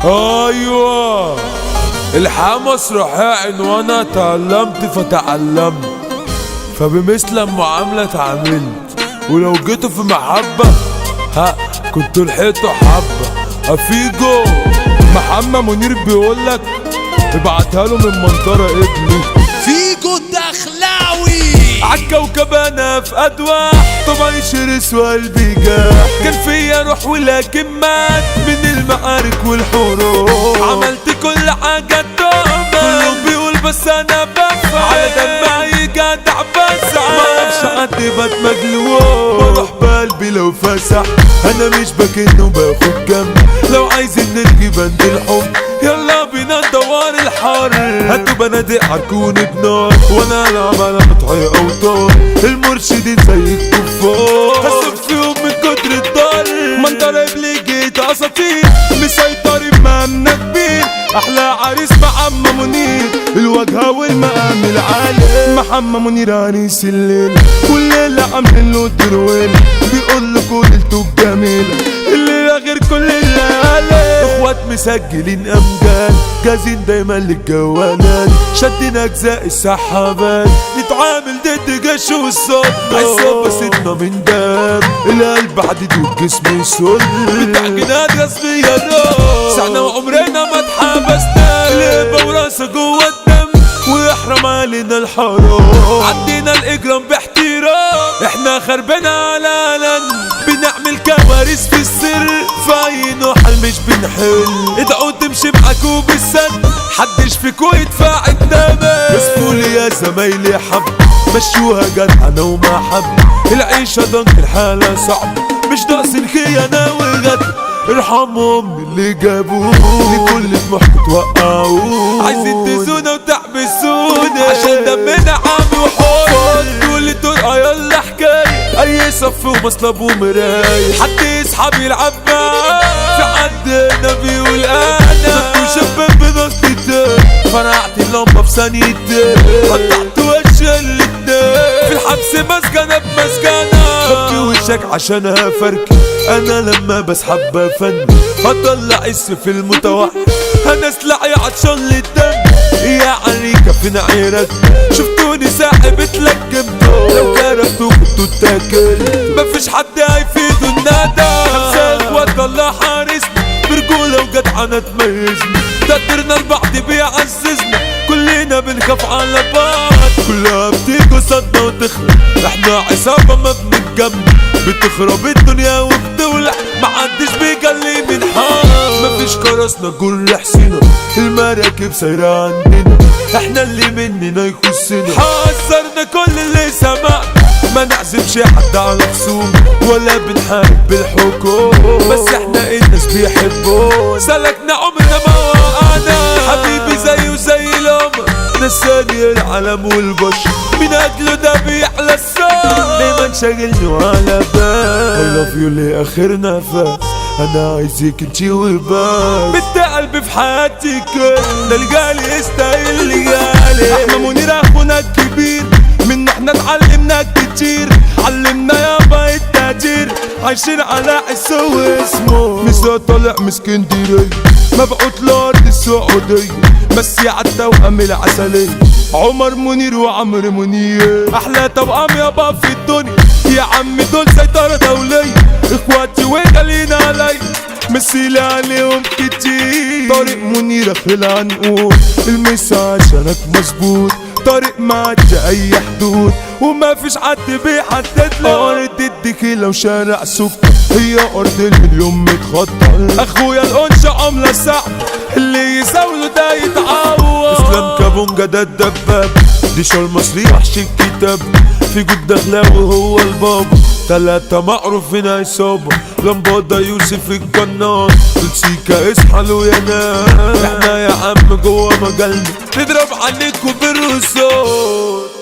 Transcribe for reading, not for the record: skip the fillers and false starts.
ايوه الحياة مسرحية عنوانها تعلمت فتعلمت، فبمثل المعاملة اتعاملت، ولو جيتوا في محبة كنتوا لحقتوا حبة. افيجو محمد منير بيقولك ابعتها له من منطرة ابني فيجو الدخلاوي عالكوكب انا في ادواح، طبعا شرس وقلبي جاح، كان فيا روح ولكن مات من المعارك والحروب، عملت كل حاجة توبة كلهم بيقول بس انا بفعل على دمعي جدع بسعى، معرفش حد بات مجلوب، بروح بقلبي لو فسح، انا مش بكن وباخد جنب، لو عايزين نلقي بند الحب يلا بينا ندور الحر، هاتوا بنادق عركوني بنار، وانا العب على مطعي اوتار، المرشدين زي الكفار هسف فيهم من كتر الضر، منضرب لي جيت اساطير مسيطرين مقامنا كبير، احلى عريس محمد منير، الواجهه والمقام العالي، محمد منير عريس الليله، والليله عاملين له ترويل، بيقول لكم ليلته الجميله، الليله غير كل الليالي، اخوات مسجلين امجاد جاهزين دايما للجوالات، شادين اجزاء السحابات، نتعامل ضد جيش والصد، عصابة ستنا من دم، القلب حديد والجسم سل، بتعجينات رسمية الراس، سعنا وعمرنا ما اتحبسنا، الهبة وراسة جوه الدم، ويحرم علينا الحرام، عدينا الاجرام باحترام، احنا خربنا على علن، بنعمل كوارث في السر، في اي نحل مش بنحل، ادعوا تمشي معاكوا بالسد، حدش فيكوا يدفع الثمن، اسمولي يا زمايلي حب، مشوها جدعنة ومحبة، العيشة ضنك الحالة صعبة، مش ناقصين خيانة وغدر، ارحمهم اللي جابوني، كل طموحكوا توقعوني، عايزين تزونا وتحبسوني، عشان دمنا عامي وحور، كل طرقة يلا حكاية، اي صف ومصلب ومراية، حد يسحب يلعب معاه، في عندنا بيقول انا شباب بنصتي فرقعت اللمبة في ثانيتين، قطعت وش الاتنين، في الحبس مسجنة بمسجنة، خبي وشك عشان هفركي، انا لما بسحب بفني، هطلع اسم في المتوحد، انا سلاحي عطشان للدم، يا عريكة فين عيرك، شفتوني ساحب اتلجمتوا، لو كرفتوا كنتوا اتاكلتوا، مفيش حد هيفيدوا الندى، خمسة اخوات الله حارسنا، برجولة وجدعنة تميزنا، تقدرنا البعض بيعززنا، كلنا بنخاف على بعض، كلها بتيجي صدنا وتخرب، احنا عصابة ما بنتجمع، بتخرب الدنيا وبتولع، محدش بيجلي من حال، مفيش كرسنا جر حسينا، المراكب سايرة عندنا، احنا اللي مننا يخصنا، حذرنا كل اللي سمعنا، ما نعزمش حد على خصوم، ولا بنحارب بالحكم، بس احنا الناس بيحبون، سلكنا عمرنا ما وقعنا، حبيبي زيه وزي القمر، نساني العالم والبشر، من اجله ده بيحلى الصوت، دايما شاغلني وعلى بال، I love you لاخر نفس، انا عايزك انتي وبس، بنت قلبي في حياتي كل ده الجالي يستاهل اللي جالي، احنا منير اخونا الكبير، من احنا اتعلمنا كتير، علمنا يابا التقدير، عايشين على حسه واسمه، مسا طالع من اسكندريه، مبعوت لارض السعوديه، مسي عالتوأم العسليه، عمر منير وعمرو منير، احلى توأم يابا في الدنيا، يا عم دول سيطرة دولية، اخواتي وغاليين عليا، مثيل عليهم كتير، طارق منير اخر العنقود، المسا عشانك مظبوط، طريق معدي اي حدود، وما فيش حد بيحدد له، ارض الدخيلة وشارع سكر، هي ارض المليون متخطر، اخويا الانشا عملة صعب، اللي يساوله ده يتعور، اسلام كابونجا ده الدباب، دي شال مصري وحش الكتاب، في جود دخلاوي هو البابا، 3 معروفين عصابة، لمبادة يوسف الجنان، سيكا اصحى له يا ناس، احنا يا عم جوه مجالنا، نضرب عليكوا بالرصاص.